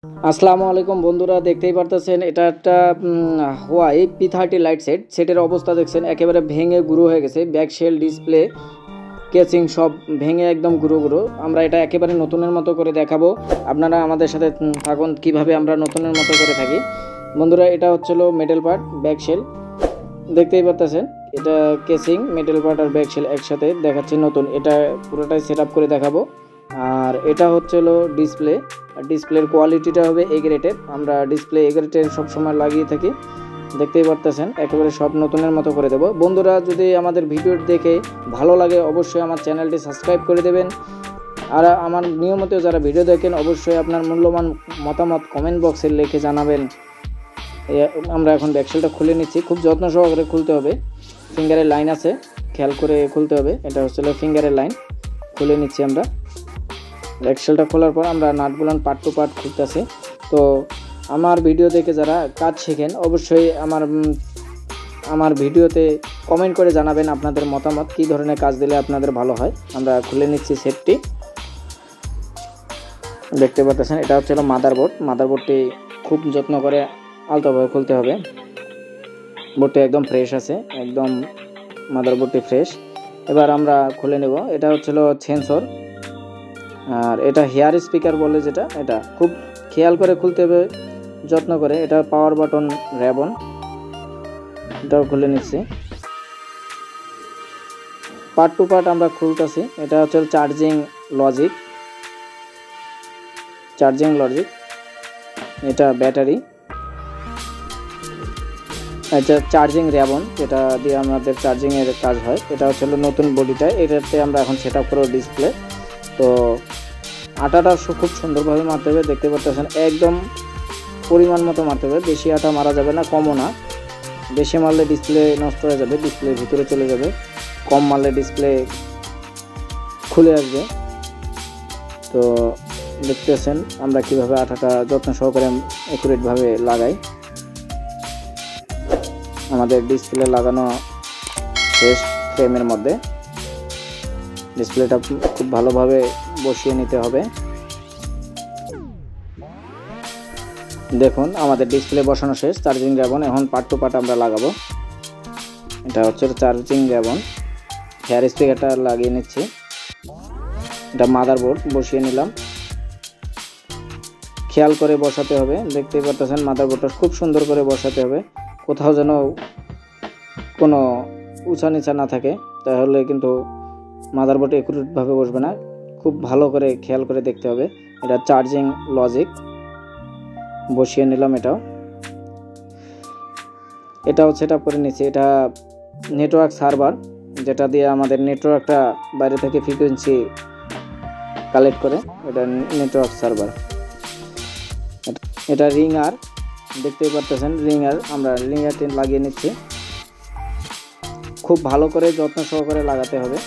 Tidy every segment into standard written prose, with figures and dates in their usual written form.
আসসালামু আলাইকুম বন্ধুরা, দেখতেই পারতেছেন এটা একটা Huawei P30 লাইট সেটের অবস্থা দেখছেন একেবারে ভেঙে গুঁড়ো হয়ে গেছে। ব্যাক শেল, ডিসপ্লে, কেসিং সব ভেঙে একদম গুঁড়ো। আমরা এটা একেবারে নতুনের মতো করে দেখাবো। আপনারা আমাদের সাথে থাকুন কিভাবে আমরা নতুনের মতো করে থাকি। বন্ধুরা, এটা হচ্ছিল মেটাল পার্ট, ব্যাক শেল দেখতেই পারতেছেন। এটা কেসিং, মেটাল পার্ট আর ব্যাক শেল একসাথে দেখাচ্ছি নতুন। এটা পুরোটাই সেট আপ করে দেখাবো। আর এটা হচ্ছিল ডিসপ্লে, আর ডিসপ্লের কোয়ালিটিটা হবে এ গ্রেডের। আমরা ডিসপ্লে এ গ্রেডের সবসময় লাগিয়ে থাকি, দেখতেই পারতেছেন একেবারে সব নতুনের মতো করে দেবো। বন্ধুরা, যদি আমাদের ভিডিও দেখে ভালো লাগে অবশ্যই আমার চ্যানেলটি সাবস্ক্রাইব করে দেবেন। আর আমার নিয়মিত যারা ভিডিও দেখেন অবশ্যই আপনার মূল্যবান মতামত কমেন্ট বক্সে লিখে জানাবেন। আমরা এখন ব্যাকশেলটা খুলে নিচ্ছি, খুব যত্ন সহকারে খুলতে হবে। ফিঙ্গারের লাইন আছে, খেয়াল করে খুলতে হবে। এটা হচ্ছিল ফিঙ্গারের লাইন, খুলে নিচ্ছি আমরা। ব্যাকশেলটা খোলার পর আমরা নাটগুলো পার্ট টু পার্ট খুলতেছি। তো আমার ভিডিও দেখে যারা কাজ শেখেন অবশ্যই আমার ভিডিওতে কমেন্ট করে জানাবেন আপনাদের মতামত, কী ধরনের কাজ দিলে আপনাদের ভালো হয়। আমরা খুলে নিচ্ছি সেটটি, দেখতে পাচ্ছেন। এটা হচ্ছিল মাদারবোর্ডটি খুব যত্ন করে আলতোভাবে খুলতে হবে। বোর্ডটি একদম ফ্রেশ আছে, একদম মাদারবোর্ডটি ফ্রেশ। এবার আমরা খুলে নেব। এটা হচ্ছিল সেন্সর, আর এটা হেয়ার স্পিকার বলে যেটা, এটা খুব খেয়াল করে খুলতে হবে, যত্ন করে। এটা পাওয়ার বাটন র্যাবন, এটাও খুলে নিচ্ছি। পার্ট টু পার্ট আমরা খুলতেছি। এটা হচ্ছে চার্জিং লজিক, এটা ব্যাটারি, এটা চার্জিং র্যাবন, যেটা দিয়ে আমাদের চার্জিংয়ের কাজ হয়। এটা হচ্ছে নতুন বডিটা, এটাতে আমরা এখন সেট আপ করবো ডিসপ্লে। তো আটাটা খুব সুন্দরভাবে মারতে হবে, দেখতে পাচ্ছেন একদম পরিমাণ মতো মারতে হবে। বেশি আটা মারা যাবে না, কমও না। বেশি মারলে ডিসপ্লে নষ্ট হয়ে যাবে, ডিসপ্লে ভিতরে চলে যাবে। কম মারলে ডিসপ্লে খুলে আসবে। তো দেখতেছেন আমরা কিভাবে আটাটা যত্ন সহকারে অ্যাকুরেটভাবে লাগাই। আমাদের ডিসপ্লে লাগানো শেষ। ফ্রেমের মধ্যে ডিসপ্লেটা খুব ভালোভাবে বসিয়ে নিতে হবে। দেখুন আমাদের ডিসপ্লে বসানো শেষ। চার্জিং র্যাবন এখন পার্ট টু পার্ট আমরা লাগাবো। এটা হচ্ছে চার্জিং র্যাবন, হেয়ার স্পিকারটা লাগিয়ে নিচ্ছি। এটা মাদারবোর্ড বসিয়ে নিলাম, খেয়াল করে বসাতে হবে। দেখতেই পাচ্ছেন মাদারবোর্ডটা খুব সুন্দর করে বসাতে হবে, কোথাও যেন কোনো উঁচা নিচা না থাকে, তাহলে কিন্তু মাদারবোর্ড একুরেটভাবে বসবে না। খুব ভালো করে খেয়াল করে দেখতে হবে। এটা চার্জিং লজিক বসিয়ে নিলাম। এটাও সেট আপ করে নিচ্ছি। এটা নেটওয়ার্ক সার্ভার, যেটা দিয়ে আমাদের নেটওয়ার্কটা বাইরে থেকে ফ্রিকোয়েন্সি কালেক্ট করে, এটা নেটওয়ার্ক সার্ভার। এটা রিংয়ার, দেখতেই পাচ্ছেন রিংয়ার। আমরা রিংয়ারটি লাগিয়ে নিচ্ছি, খুব ভালো করে যত্ন সহকারে লাগাতে হবে।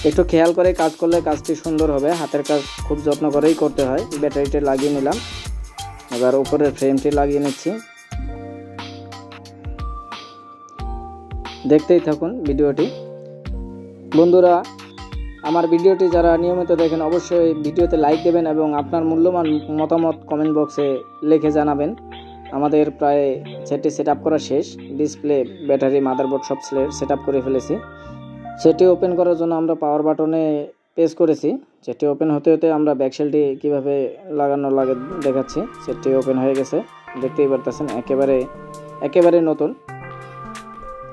একটু খেয়াল করে কাজ করলে কাজটি সুন্দর হবে। হাতের কাজ খুব যত্ন করেই করতে হয়। ব্যাটারিটি লাগিয়ে নিলাম, এবার উপরের ফ্রেমটি লাগিয়ে নিচ্ছি। দেখতেই থাকুন ভিডিওটি। বন্ধুরা, আমার ভিডিওটি যারা নিয়মিত দেখেন অবশ্যই ভিডিওতে লাইক দেবেন এবং আপনার মূল্যবান মতামত কমেন্ট বক্সে লিখে জানাবেন। আমাদের প্রায় সেটটি সেট আপ করা শেষ। ডিসপ্লে, ব্যাটারি, মাদারবোর্ড সব সেট আপ করে ফেলেছি। সেটি ওপেন করার জন্য আমরা পাওয়ার বাটনে প্রেস করেছি। সেটি ওপেন হতে হতে আমরা ব্যাকশেলটি কীভাবে লাগানো লাগে দেখাচ্ছি। সেটি ওপেন হয়ে গেছে, দেখতেই পারতেছেন একেবারে নতুন।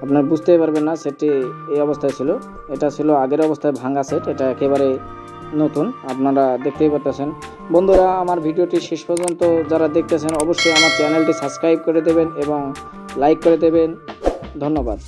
আপনার বুঝতেই পারবেন না সেটটি এই অবস্থায় ছিল। এটা ছিল আগের অবস্থায় ভাঙা সেট, এটা একেবারে নতুন, আপনারা দেখতেই পারতেছেন। বন্ধুরা, আমার ভিডিওটি শেষ পর্যন্ত যারা দেখতেছেন অবশ্যই আমার চ্যানেলটি সাবস্ক্রাইব করে দেবেন এবং লাইক করে দেবেন। ধন্যবাদ।